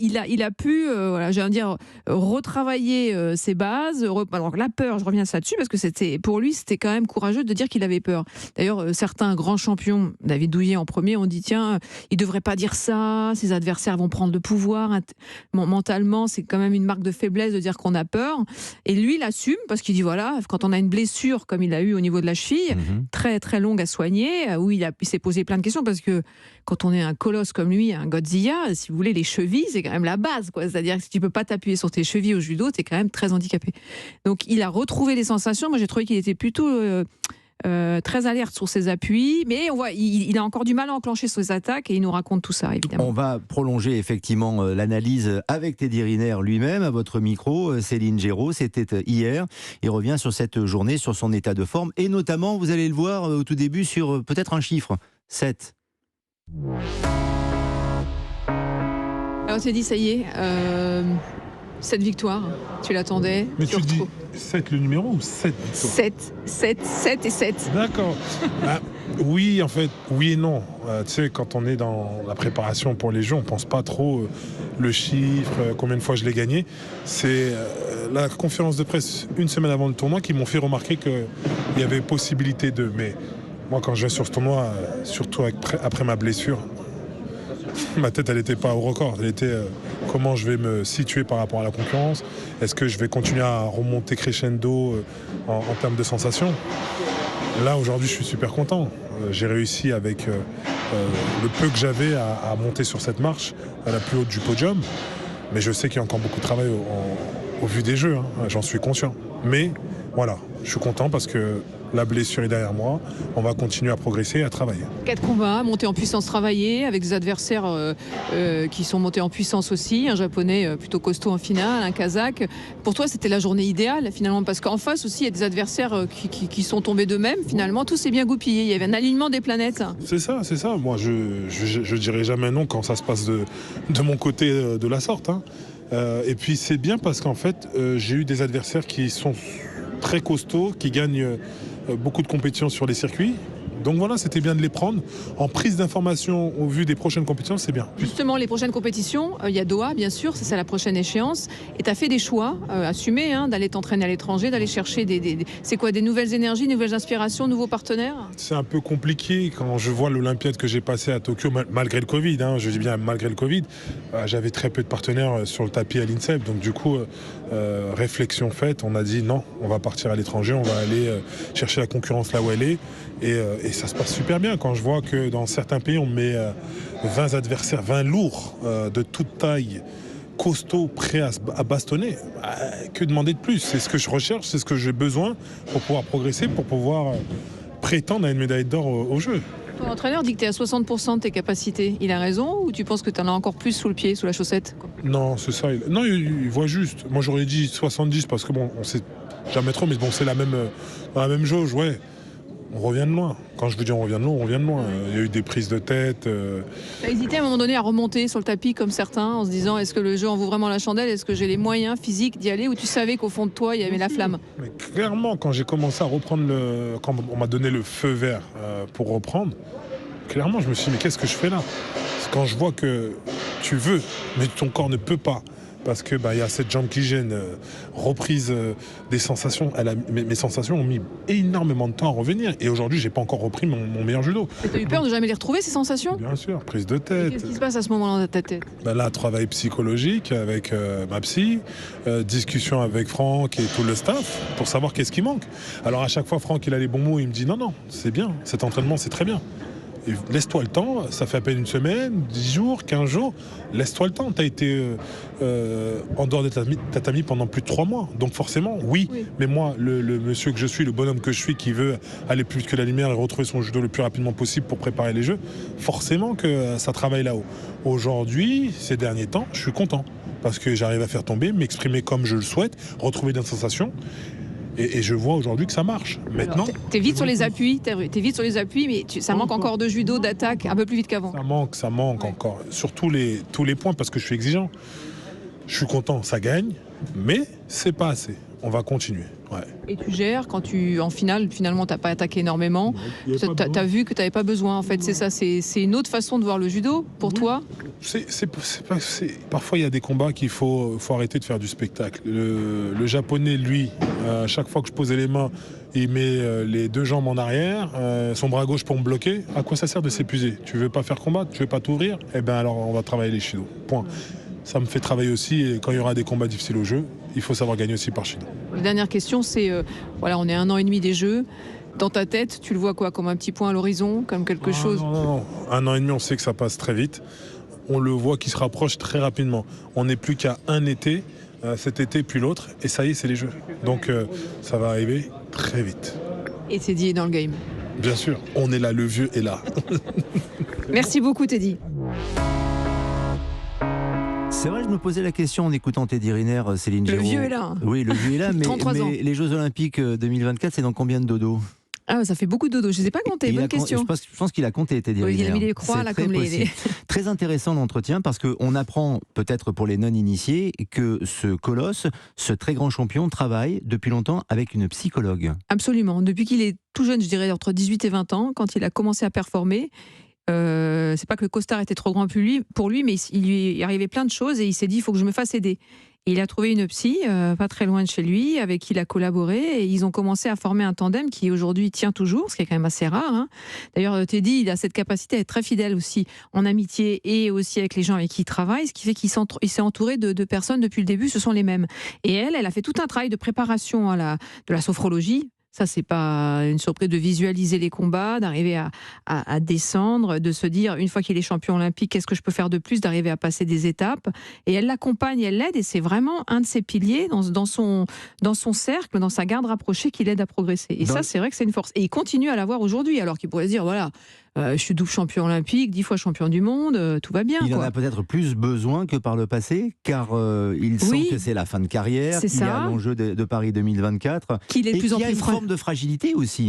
il a pu, voilà, j'allais dire, retravailler ses bases. Alors la peur, je reviens là-dessus parce que pour lui, c'était quand même courageux de dire qu'il avait peur. D'ailleurs, certains grands champions, David Douillet en premier, ont dit tiens, il devrait pas dire ça, ses adversaires vont prendre le pouvoir. Mentalement, c'est quand même une marque de faiblesse de dire qu'on a peur. Et lui, il assume parce qu'il dit voilà, quand on a une blessure comme il a eu au niveau de la cheville, très très longue à soigner, où il s'est posé plein de questions parce que quand on est un colosse comme lui, un Godzilla, si vous voulez, les chevilles, c'est quand même la base, quoi. C'est-à-dire que si tu peux pas t'appuyer sur tes chevilles au judo, t'es quand même très handicapé. Donc il a retrouvé les sensations. Moi, j'ai trouvé qu'il était plutôt très alerte sur ses appuis, mais on voit, il a encore du mal à enclencher ses attaques et il nous raconte tout ça, évidemment. On va prolonger effectivement l'analyse avec Teddy Riner lui-même à votre micro. Céline Géraud, c'était hier. Il revient sur cette journée, sur son état de forme et notamment, vous allez le voir au tout début, sur peut-être un chiffre, 7. Alors Teddy, ça y est, cette victoire, tu l'attendais? Mais tu dis 7 le numéro ou 7 victoires? 7 et 7. D'accord. Oui, en fait, oui et non. Tu sais, quand on est dans la préparation pour les Jeux, on pense pas trop le chiffre, combien de fois je l'ai gagné. C'est la conférence de presse une semaine avant le tournoi qui m'ont fait remarquer qu'il y avait possibilité de. Mais moi, quand je vais sur ce tournoi, surtout après ma blessure, ma tête, elle n'était pas au record. Elle était comment je vais me situer par rapport à la concurrence. Est-ce que je vais continuer à remonter crescendo en termes de sensations? Là, aujourd'hui, je suis super content. J'ai réussi avec le peu que j'avais à monter sur cette marche à la plus haute du podium. Mais je sais qu'il y a encore beaucoup de travail au vu des Jeux. J'en suis conscient. Mais voilà, je suis content parce que la blessure est derrière moi. On va continuer à progresser et à travailler. 4 combats, monter en puissance, travailler avec des adversaires qui sont montés en puissance aussi. Un japonais plutôt costaud en finale, un kazakh. Pour toi, c'était la journée idéale finalement, parce qu'en face aussi, il y a des adversaires qui sont tombés d'eux-mêmes. Finalement, tout s'est bien goupillé. Il y avait un alignement des planètes. C'est ça, c'est ça. Moi, je dirais jamais non quand ça se passe de mon côté de la sorte. Et puis, c'est bien parce qu'en fait, j'ai eu des adversaires qui sont très costauds, qui gagnent beaucoup de compétitions sur les circuits. Donc voilà, c'était bien de les prendre. En prise d'information au vu des prochaines compétitions, c'est bien. Justement, les prochaines compétitions, il y a Doha, bien sûr, c'est la prochaine échéance. Et tu as fait des choix assumés, d'aller t'entraîner à l'étranger, d'aller chercher c'est quoi, des nouvelles énergies, nouvelles inspirations, nouveaux partenaires? C'est un peu compliqué quand je vois l'Olympiade que j'ai passée à Tokyo, malgré le Covid, je dis bien malgré le Covid. J'avais très peu de partenaires sur le tapis à l'INSEP. Donc du coup, réflexion faite, on a dit non, on va partir à l'étranger, on va aller chercher la concurrence là où elle est. Et ça se passe super bien quand je vois que dans certains pays, on met 20 adversaires, 20 lourds de toute taille, costauds, prêts à bastonner. Que demander de plus? C'est ce que je recherche, c'est ce que j'ai besoin pour pouvoir progresser, pour pouvoir prétendre à une médaille d'or au jeu. Ton entraîneur dit que tu es à 60% de tes capacités. Il a raison ou tu penses que tu en as encore plus sous le pied, sous la chaussette? Non, c'est ça. Non, il voit juste. Moi, j'aurais dit 70 parce que bon, on sait jamais trop, mais bon, c'est dans la même jauge, ouais. On revient de loin. Quand je vous dis on revient de loin, on revient de loin. Il y a eu des prises de tête. Tu as hésité à un moment donné à remonter sur le tapis comme certains en se disant est-ce que le jeu en vaut vraiment la chandelle? Est-ce que j'ai les moyens physiques d'y aller? Ou tu savais qu'au fond de toi, il y avait la flamme? Mais clairement, quand j'ai commencé à reprendre quand on m'a donné le feu vert pour reprendre, clairement, je me suis dit mais qu'est-ce que je fais là? C'est quand je vois que tu veux, mais ton corps ne peut pas. Parce que y a cette jambe qui gêne, reprise des sensations. Mes sensations ont mis énormément de temps à revenir. Et aujourd'hui, j'ai pas encore repris mon meilleur judo. Tu as eu peur de jamais les retrouver, ces sensations? Bien sûr, prise de tête. Qu'est-ce qui se passe à ce moment-là dans ta tête? Là, travail psychologique avec ma psy, discussion avec Franck et tout le staff pour savoir qu'est-ce qui manque. Alors à chaque fois, Franck, il a les bons mots, il me dit non, c'est bien, cet entraînement, c'est très bien. Et laisse-toi le temps, ça fait à peine une semaine, 10 jours, 15 jours, laisse-toi le temps. Tu as été en dehors de tatami pendant plus de 3 mois. Donc forcément, oui. Mais moi, le monsieur que je suis, le bonhomme que je suis, qui veut aller plus vite que la lumière et retrouver son judo le plus rapidement possible pour préparer les Jeux, forcément que ça travaille là-haut. Aujourd'hui, ces derniers temps, je suis content. Parce que j'arrive à faire tomber, m'exprimer comme je le souhaite, retrouver des sensations. Et je vois aujourd'hui que ça marche. Maintenant, t'es vite sur les appuis, mais ça manque encore de judo, d'attaque, un peu plus vite qu'avant. Ça manque encore. Sur tous les points, parce que je suis exigeant. Je suis content, ça gagne, mais c'est pas assez. On va continuer. Ouais. Et tu gères quand en finale, finalement, tu n'as pas attaqué énormément. Tu as vu que tu n'avais pas besoin, en fait. C'est ça, c'est une autre façon de voir le judo pour toi. Parfois, il y a des combats qu'il faut arrêter de faire du spectacle. Le japonais, lui, à chaque fois que je posais les mains, il met les 2 jambes en arrière, son bras gauche pour me bloquer. À quoi ça sert de s'épuiser? Tu veux pas faire combat? Tu veux pas t'ouvrir? Eh bien, alors, on va travailler les shido. Point. Ça me fait travailler aussi, et quand il y aura des combats difficiles au jeu, il faut savoir gagner aussi par shido. La dernière question, c'est, voilà, on est à 1 an et demi des Jeux. Dans ta tête, tu le vois quoi? Comme un petit point à l'horizon? Comme quelque chose? Non. 1 an et demi, on sait que ça passe très vite. On le voit qui se rapproche très rapidement. On n'est plus qu'à un été, cet été puis l'autre, et ça y est, c'est les Jeux. Donc ça va arriver très vite. Et Teddy est dans le game. Bien sûr, on est là, le vieux est là. Merci beaucoup, Teddy. C'est vrai, je me posais la question en écoutant Teddy Riner, Céline Giraud. Le vieux est là. Oui, le vieux est là, mais 33 ans. les Jeux Olympiques 2024, c'est dans combien de dodo? Ah, ça fait beaucoup de dodo. Je ne les ai pas comptés. Bonne question. Je pense qu'il a compté, Teddy Riner. Il a mis les croix, là, comme les... Très intéressant l'entretien, parce qu'on apprend, peut-être pour les non-initiés, que ce colosse, ce très grand champion, travaille depuis longtemps avec une psychologue. Absolument. Depuis qu'il est tout jeune, je dirais entre 18 et 20 ans, quand il a commencé à performer, c'est pas que le costard était trop grand pour lui, mais il lui arrivait plein de choses et il s'est dit il faut que je me fasse aider. Et il a trouvé une psy pas très loin de chez lui avec qui il a collaboré et ils ont commencé à former un tandem qui aujourd'hui tient toujours, ce qui est quand même assez rare. Hein. D'ailleurs, Teddy, il a cette capacité à être très fidèle aussi en amitié et aussi avec les gens avec qui il travaille, ce qui fait qu'il s'est entouré de personnes depuis le début, ce sont les mêmes. Et elle a fait tout un travail de préparation de la sophrologie. Ça, c'est pas une surprise de visualiser les combats, d'arriver à descendre, de se dire, une fois qu'il est champion olympique, qu'est-ce que je peux faire de plus, d'arriver à passer des étapes. Et elle l'accompagne, elle l'aide, et c'est vraiment un de ses piliers dans son cercle, dans sa garde rapprochée qui l'aide à progresser. Et ça, c'est vrai que c'est une force. Et il continue à l'avoir aujourd'hui, alors qu'il pourrait se dire, voilà, je suis double champion olympique, 10 fois champion du monde, tout va bien. Il en a peut-être plus besoin que par le passé, car il sent que c'est la fin de carrière, qu'il y a l'enjeu de Paris 2024, qu'il est de plus en plus forme de fragilité aussi.